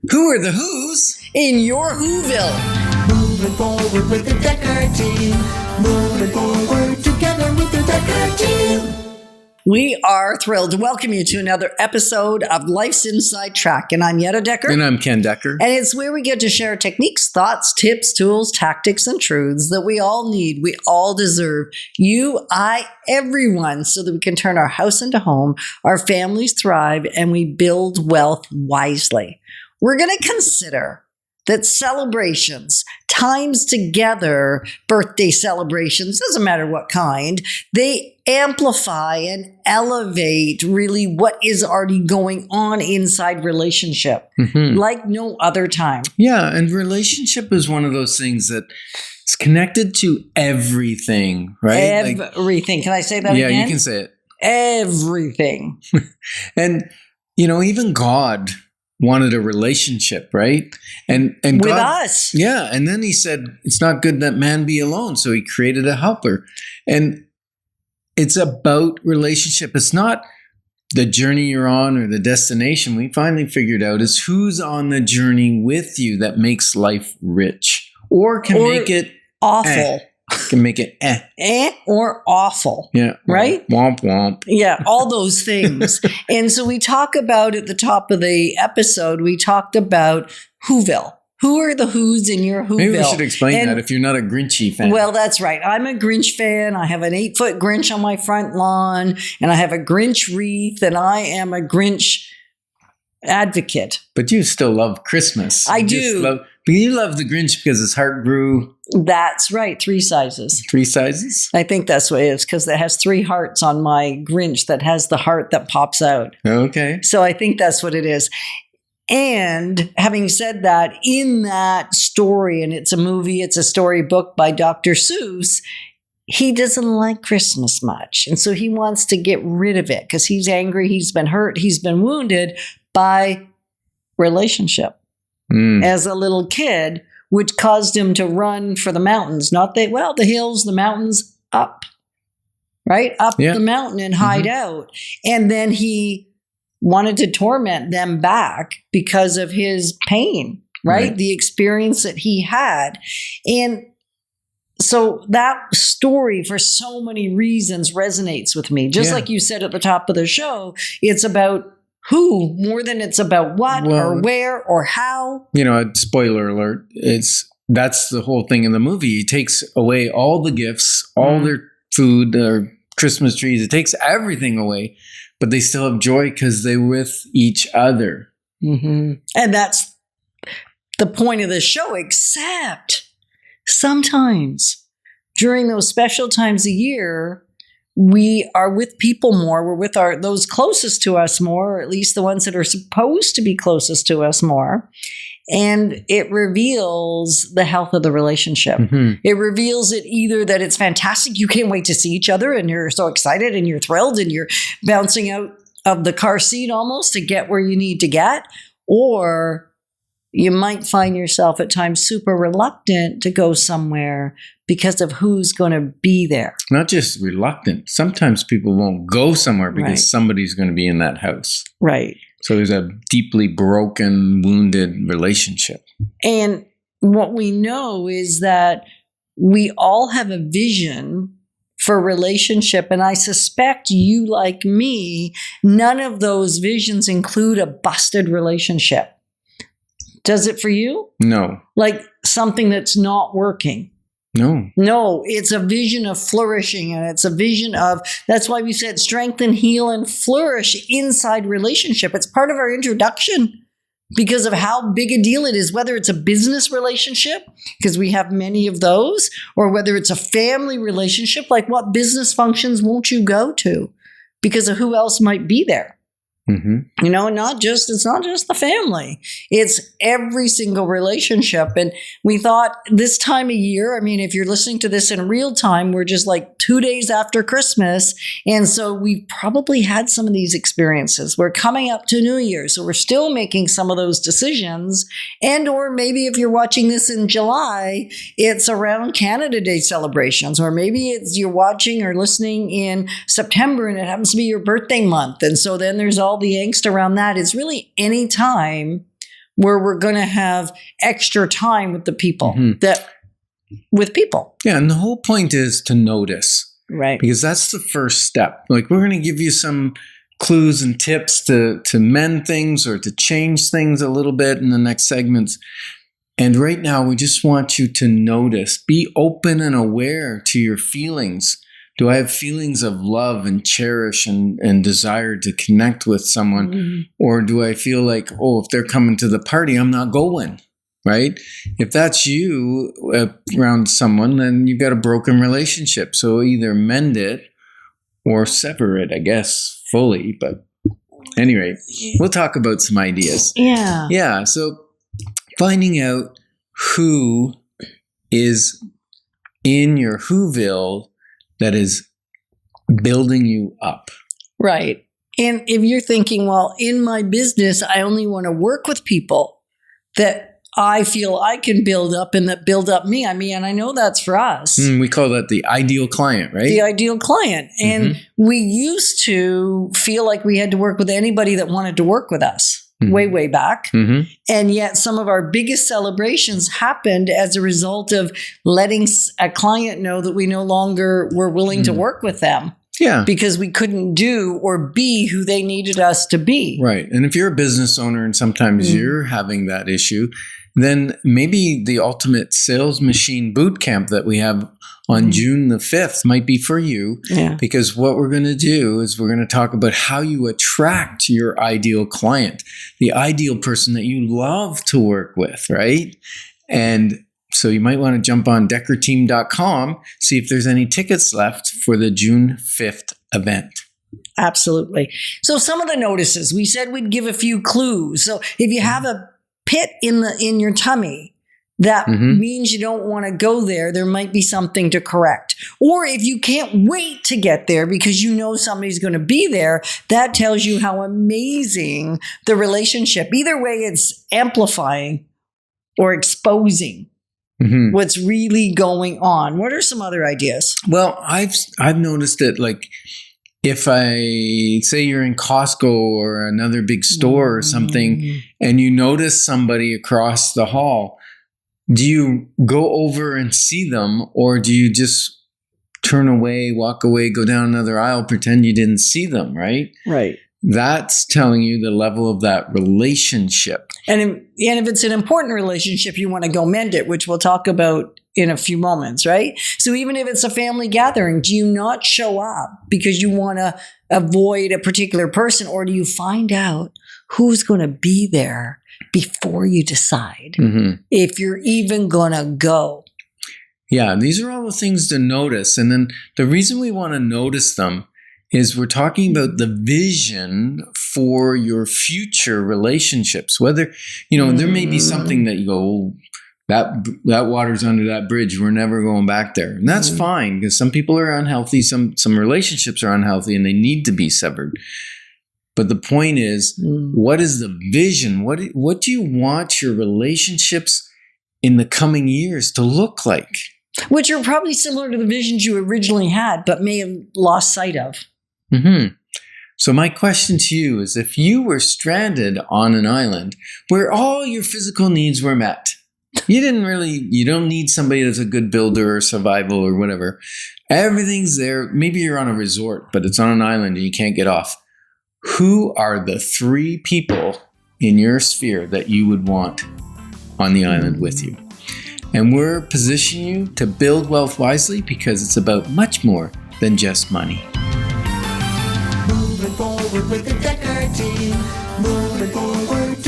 Who are the Who's in your Whoville? Moving forward with the Dekker Team. Moving forward together with the Dekker Team. We are thrilled to welcome you to another episode of Life's Inside Track. And I'm Yetta Dekker. And I'm Ken Dekker. And it's where we get to share techniques, thoughts, tips, tools, tactics, and truths that we all need, we all deserve, you, I, everyone, so that we can turn our house into home, our families thrive, and we build wealth wisely. We're going to consider that celebrations, times together, birthday celebrations, doesn't matter what kind, they amplify and elevate really what is already going on inside relationship, like no other time. Yeah, and relationship is one of those things that it's connected to everything, right? Everything. Can I say that again? again? Yeah, you can say it. Everything. And, even God wanted a relationship, right? And with God, us. Yeah. And then he said, it's not good that man be alone. So he created a helper. And it's about relationship. It's not the journey you're on or the destination. We finally figured out is who's on the journey with you that makes life rich or can make it awful. Can make it or awful. Yeah. Right? Womp womp. Yeah, all those things. And so we talk about at the top of the episode, we talked about Whoville. Who are the Who's in your Whoville? Maybe we should explain that if you're not a Grinchy fan. Well, that's right. I'm a Grinch fan. I have an 8-foot Grinch on my front lawn, and I have a Grinch wreath, and I am a Grinch advocate. But you still love Christmas. I do. But you love the Grinch because his heart grew. That's right. 3 sizes. 3 sizes? I think that's what it is because it has 3 hearts on my Grinch that has the heart that pops out. Okay. So I think that's what it is. And having said that, in that story, and it's a movie, it's a storybook by Dr. Seuss, he doesn't like Christmas much. And so he wants to get rid of it because he's angry, he's been hurt, he's been wounded by relationship as a little kid, which caused him to run for the mountains. The hills, the mountains, up, right? Up the mountain and hide out. And then he wanted to torment them back because of his pain, right? The experience that he had. And so that story, for so many reasons, resonates with me. Just like you said at the top of the show, it's about who more than it's about what or where or how. Spoiler alert, that's the whole thing in the movie. He takes away all the gifts, all their food, their Christmas trees. It takes everything away, but they still have joy because they're with each other. And that's the point of the show, except sometimes during those special times of year, we are with people more. We're with those closest to us more, or at least the ones that are supposed to be closest to us more. And it reveals the health of the relationship. It reveals it either that it's fantastic, you can't wait to see each other, and you're so excited and you're thrilled and you're bouncing out of the car seat almost to get where you need to get, or you might find yourself at times super reluctant to go somewhere because of who's going to be there. Not just reluctant. Sometimes people won't go somewhere because somebody's going to be in that house. Right. So there's a deeply broken, wounded relationship. And what we know is that we all have a vision for relationship. And I suspect you, like me, none of those visions include a busted relationship. Does it for you? No. Like something that's not working? No, it's a vision of flourishing, and it's a vision of, that's why we said strengthen, heal, and flourish inside relationship. It's part of our introduction because of how big a deal it is, whether it's a business relationship, because we have many of those, or whether it's a family relationship, like what business functions won't you go to because of who else might be there? It's not just the family. It's every single relationship. And we thought this time of year, if you're listening to this in real time, we're just like 2 days after Christmas. And so we've probably had some of these experiences. We're coming up to New Year. So we're still making some of those decisions. And, or maybe if you're watching this in July, it's around Canada Day celebrations, or maybe it's you're watching or listening in September and it happens to be your birthday month. And so then there's all the angst around that. It's really any time where we're going to have extra time with the people with people. Yeah. And the whole point is to notice. Right. Because that's the first step. Like, we're going to give you some clues and tips to mend things or to change things a little bit in the next segments. And right now, we just want you to notice, be open and aware to your feelings. Do I have feelings of love and cherish and desire to connect with someone? Or do I feel like, if they're coming to the party, I'm not going? Right? If that's you around someone, then you've got a broken relationship. So either mend it or sever it, I guess, fully. But anyway, we'll talk about some ideas. Yeah. Yeah. So finding out who is in your Whoville that is building you up. Right. And if you're thinking, well, in my business, I only want to work with people that I feel I can build up and that build up me. I mean, and I know that's for us. We call that the ideal client, right? The ideal client. And we used to feel like we had to work with anybody that wanted to work with us way back. And yet some of our biggest celebrations happened as a result of letting a client know that we no longer were willing to work with them. Yeah. Because we couldn't do or be who they needed us to be. Right. And if you're a business owner and sometimes you're having that issue, then maybe the Ultimate Sales Machine Bootcamp that we have on June the 5th might be for you. Yeah. Because what we're going to do is we're going to talk about how you attract your ideal client, the ideal person that you love to work with, right? And so you might want to jump on DekkerTeam.com, see if there's any tickets left for the June 5th event. Absolutely. So some of the notices, we said we'd give a few clues. So if you have a pit in your tummy, that means you don't want to go there. There might be something to correct. Or if you can't wait to get there because you know somebody's going to be there, that tells you how amazing the relationship. Either way, it's amplifying or exposing what's really going on. What are some other ideas? Well, I've noticed it, like, if I say you're in Costco or another big store or something, and you notice somebody across the hall, do you go over and see them, or do you just turn away, walk away, go down another aisle, pretend you didn't see them, right? Right. That's telling you the level of that relationship. And if it's an important relationship, you want to go mend it, which we'll talk about in a few moments, right? So even if it's a family gathering, do you not show up because you want to avoid a particular person, or do you find out who's going to be there before you decide if you're even going to go? Yeah, these are all the things to notice. And then the reason we want to notice them is we're talking about the vision for your future relationships. Whether, there may be something that you go, that water's under that bridge, we're never going back there. And that's fine, because some people are unhealthy, some relationships are unhealthy, and they need to be severed. But the point is, what is the vision? What do you want your relationships in the coming years to look like? Which are probably similar to the visions you originally had, but may have lost sight of. So my question to you is, if you were stranded on an island where all your physical needs were met, you don't need somebody that's a good builder or survival or whatever. Everything's there. Maybe you're on a resort, but it's on an island and you can't get off. Who are the 3 people in your sphere that you would want on the island with you? And we're positioning you to build wealth wisely, because it's about much more than just money. Moving forward with the Dekker Team. Moving forward